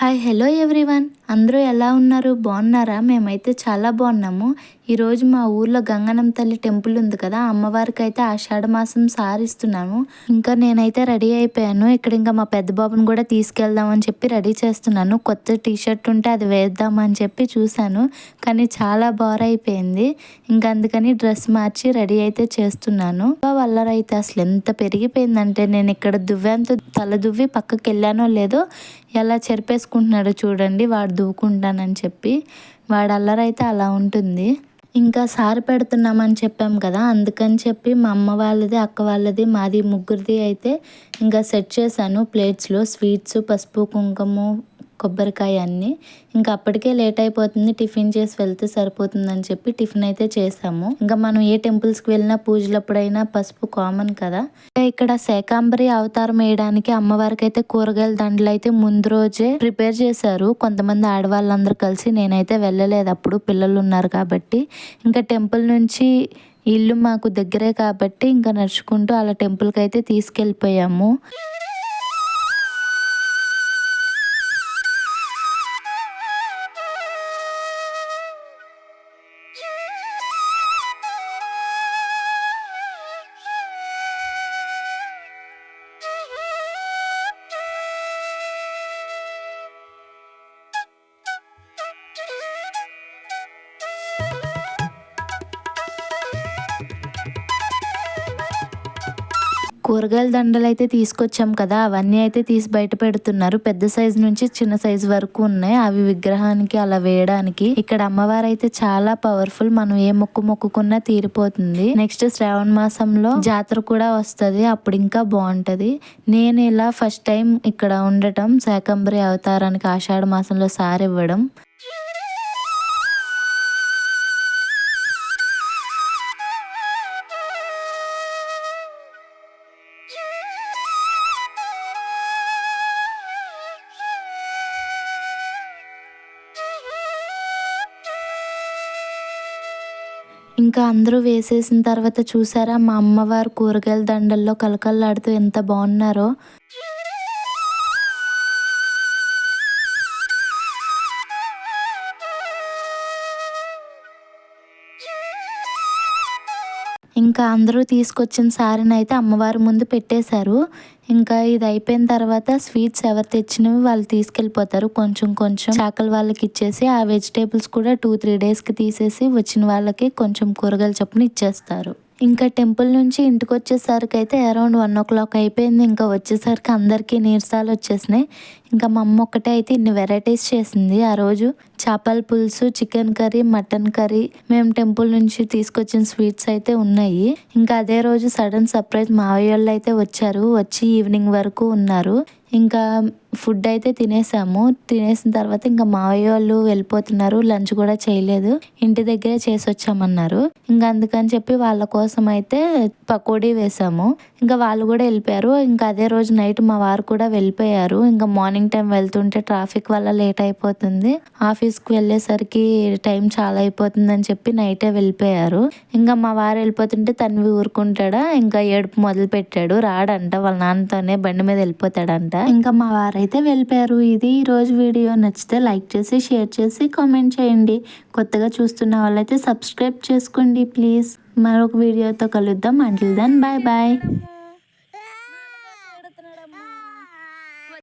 Hi hello everyone, అందరూ ఎలా ఉన్నారు? బాగున్నారా? మేమైతే చాలా బాగున్నాము. ఈరోజు మా ఊర్లో గంగనం తల్లి టెంపుల్ ఉంది కదా, అమ్మవారికి అయితే ఆషాఢ మాసం సారిస్తున్నాను. ఇంకా నేనైతే రెడీ అయిపోయాను. ఇక్కడ ఇంకా మా పెద్ద బాబుని కూడా తీసుకెళ్దామని చెప్పి రెడీ చేస్తున్నాను. కొత్త టీషర్ట్ ఉంటే అది వేద్దామని చెప్పి చూశాను, కానీ చాలా బోర్ అయిపోయింది. ఇంకా అందుకని డ్రెస్ మార్చి రెడీ అయితే చేస్తున్నాను. వల్లరైతే అసలు ఎంత పెరిగిపోయిందంటే, నేను ఇక్కడ దువ్వెంత తల దువ్వి పక్కకి వెళ్ళానో లేదో ఎలా చెరిపేసుకుంటున్నాడో చూడండి. వాడు దూకుంటానని చెప్పి వాడు అల్లరైతే అలా ఉంటుంది. ఇంకా సారి పెడుతున్నామని చెప్పాం కదా, అందుకని చెప్పి మా అమ్మ వాళ్ళది, అక్క వాళ్ళది, మాది ముగ్గురిది అయితే ఇంకా సెట్ చేశాను. ప్లేట్స్లో స్వీట్స్, పసుపు, కుంకుమ, కొబ్బరికాయ అన్నీ. ఇంకా అప్పటికే లేట్ అయిపోతుంది, టిఫిన్ చేసి వెళ్తే సరిపోతుందని చెప్పి టిఫిన్ అయితే చేసాము. ఇంకా మనం ఏ టెంపుల్స్కి వెళ్ళినా పూజలప్పుడైనా పసుపు కామన్ కదా. ఇక్కడ శాకాంబరి అవతారం వేయడానికి అమ్మవారికి అయితే కూరగాయల దండలు అయితే ముందు రోజే ప్రిపేర్ చేశారు కొంతమంది ఆడవాళ్ళందరూ కలిసి. నేనైతే వెళ్ళలేదు, అప్పుడు పిల్లలు ఉన్నారు కాబట్టి. ఇంకా టెంపుల్ నుంచి ఇల్లు మాకు దగ్గరే కాబట్టి ఇంకా నడుచుకుంటూ అలా టెంపుల్కి అయితే తీసుకెళ్ళిపోయాము. కూరగాయల దండలు అయితే తీసుకొచ్చాం కదా, అవన్నీ అయితే తీసి బయట పెడుతున్నారు. పెద్ద సైజు నుంచి చిన్న సైజు వరకు ఉన్నాయి. అవి విగ్రహానికి అలా వేయడానికి. ఇక్కడ అమ్మవారు అయితే చాలా పవర్ఫుల్. మనం ఏ మొక్కుకున్నా తీరిపోతుంది. నెక్స్ట్ శ్రావణ మాసంలో జాతర కూడా వస్తుంది, అప్పుడు ఇంకా బాగుంటది. నేను ఇలా ఫస్ట్ టైం ఇక్కడ ఉండటం, శాకంబరి అవతారానికి ఆషాఢ మాసంలో సారి ఇవ్వడం. ఇంకా అందరూ వేసేసిన తర్వాత చూసారా, మా అమ్మవారు కూరగాయల దండల్లో కలకల్లాడుతూ ఎంత బాగున్నారో. ఇంకా అందరూ తీసుకొచ్చిన సారీని అయితే అమ్మవారి ముందు పెట్టేశారు. ఇంకా ఇది అయిపోయిన తర్వాత స్వీట్స్ ఎవరు తెచ్చినవి వాళ్ళు తీసుకెళ్ళిపోతారు. కొంచెం కొంచెం చాకలి వాళ్ళకి ఇచ్చేసి, ఆ వెజిటేబుల్స్ కూడా 2-3 డేస్కి తీసేసి వచ్చిన వాళ్ళకి కొంచెం కూరగాయల చొప్పున ఇచ్చేస్తారు. ఇంకా టెంపుల్ నుంచి ఇంటికి వచ్చేసరికి అయితే అరౌండ్ 1 o'clock అయిపోయింది. ఇంకా వచ్చేసరికి అందరికీ నీరసాలు వచ్చేసినాయి. ఇంకా మా అమ్మ ఒక్కటే అయితే ఇన్ని వెరైటీస్ చేసింది ఆ రోజు. చేపల పులుసు, చికెన్ కర్రీ, మటన్ కర్రీ, మేము టెంపుల్ నుంచి తీసుకొచ్చిన స్వీట్స్ అయితే ఉన్నాయి. ఇంకా అదే రోజు సడన్ సర్ప్రైజ్ మావయ్య వాళ్ళు అయితే వచ్చారు. వచ్చి ఈవినింగ్ వరకు ఉన్నారు. ఇంకా ఫుడ్ అయితే తినేసాము. తినేసిన తర్వాత ఇంకా మావయ్య వాళ్ళు వెళ్ళిపోతున్నారు, లంచ్ కూడా చేయలేదు, ఇంటి దగ్గరే చేసి వచ్చామన్నారు. ఇంకా అందుకని చెప్పి వాళ్ళ కోసం అయితే పకోడీ వేసాము. ఇంకా వాళ్ళు కూడా వెళ్ళిపోయారు. ఇంకా అదే రోజు నైట్ మా వారు కూడా వెళ్ళిపోయారు. ఇంకా మార్నింగ్ టైం వెళ్తుంటే ట్రాఫిక్ వల్ల లేట్ అయిపోతుంది, ఆఫీస్కి వెళ్ళేసరికి టైం చాలా అయిపోతుందని చెప్పి నైటే వెళ్ళిపోయారు. ఇంకా మా వారు వెళ్ళిపోతుంటే తన్వి ఊరుకుంటాడా, ఇంకా ఏడుపు మొదలు పెట్టాడు. రాడంట, వాళ్ళ నాన్నతోనే బండి మీద వెళ్ళిపోతాడంట. ఇంకా మా వారైతే వెళ్ళిపోయారు. ఇది ఈరోజు వీడియో. నచ్చితే లైక్ చేసి, షేర్ చేసి, కామెంట్ చేయండి. కొత్తగా చూస్తున్న వాళ్ళైతే సబ్స్క్రైబ్ చేసుకోండి ప్లీజ్. మరొక వీడియోతో కలుద్దాం. Until then bye bye.